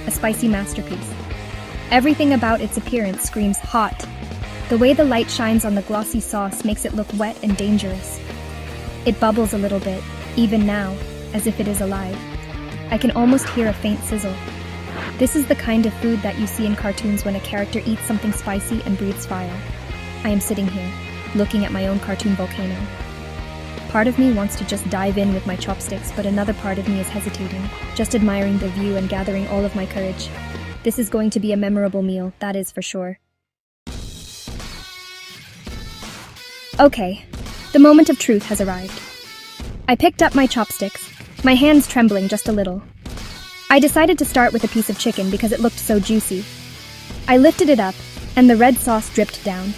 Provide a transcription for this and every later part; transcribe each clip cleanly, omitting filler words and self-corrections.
a spicy masterpiece. Everything about its appearance screams hot. The way the light shines on the glossy sauce makes it look wet and dangerous. It bubbles a little bit, even now, as if it is alive. I can almost hear a faint sizzle. This is the kind of food that you see in cartoons when a character eats something spicy and breathes fire. I am sitting here, looking at my own cartoon volcano. Part of me wants to just dive in with my chopsticks, but another part of me is hesitating, just admiring the view and gathering all of my courage. This is going to be a memorable meal, that is for sure. Okay, the moment of truth has arrived. I picked up my chopsticks, my hands trembling just a little. I decided to start with a piece of chicken because it looked so juicy. I lifted it up, and the red sauce dripped down.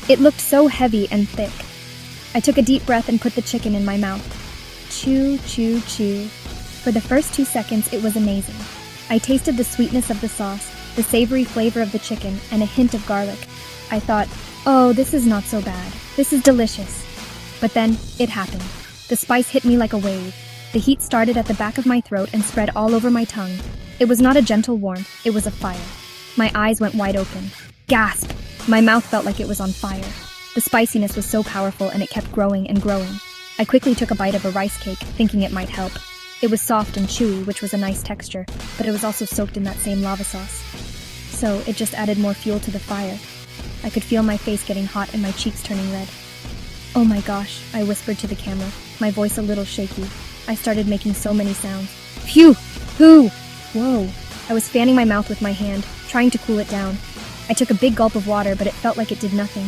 It looked so heavy and thick. I took a deep breath and put the chicken in my mouth. Chew, chew, chew. For the first 2 seconds, it was amazing. I tasted the sweetness of the sauce, the savory flavor of the chicken, and a hint of garlic. I thought, oh, this is not so bad. This is delicious. But then, it happened. The spice hit me like a wave. The heat started at the back of my throat and spread all over my tongue. It was not a gentle warmth, it was a fire. My eyes went wide open. Gasp! My mouth felt like it was on fire. The spiciness was so powerful and it kept growing and growing. I quickly took a bite of a rice cake, thinking it might help. It was soft and chewy, which was a nice texture, but it was also soaked in that same lava sauce. So, it just added more fuel to the fire. I could feel my face getting hot and my cheeks turning red. Oh my gosh, I whispered to the camera, my voice a little shaky. I started making so many sounds. Phew! Hoo! Whoa! I was fanning my mouth with my hand, trying to cool it down. I took a big gulp of water, but it felt like it did nothing.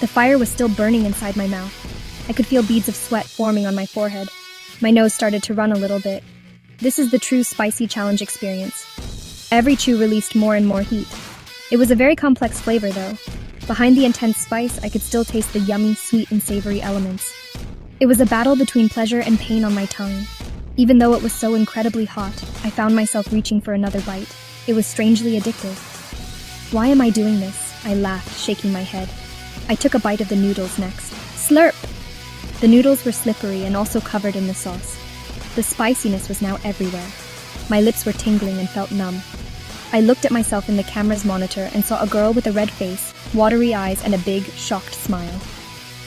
The fire was still burning inside my mouth. I could feel beads of sweat forming on my forehead. My nose started to run a little bit. This is the true spicy challenge experience. Every chew released more and more heat. It was a very complex flavor, though. Behind the intense spice, I could still taste the yummy, sweet, and savory elements. It was a battle between pleasure and pain on my tongue. Even though it was so incredibly hot, I found myself reaching for another bite. It was strangely addictive. Why am I doing this? I laughed, shaking my head. I took a bite of the noodles next. Slurp! The noodles were slippery and also covered in the sauce. The spiciness was now everywhere. My lips were tingling and felt numb. I looked at myself in the camera's monitor and saw a girl with a red face, watery eyes, and a big, shocked smile.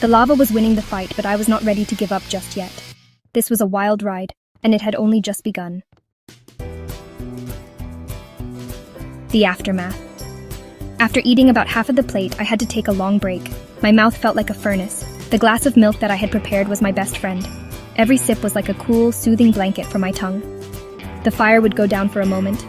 The lava was winning the fight, but I was not ready to give up just yet. This was a wild ride, and it had only just begun. The aftermath. After eating about half of the plate, I had to take a long break. My mouth felt like a furnace. The glass of milk that I had prepared was my best friend. Every sip was like a cool, soothing blanket for my tongue. The fire would go down for a moment,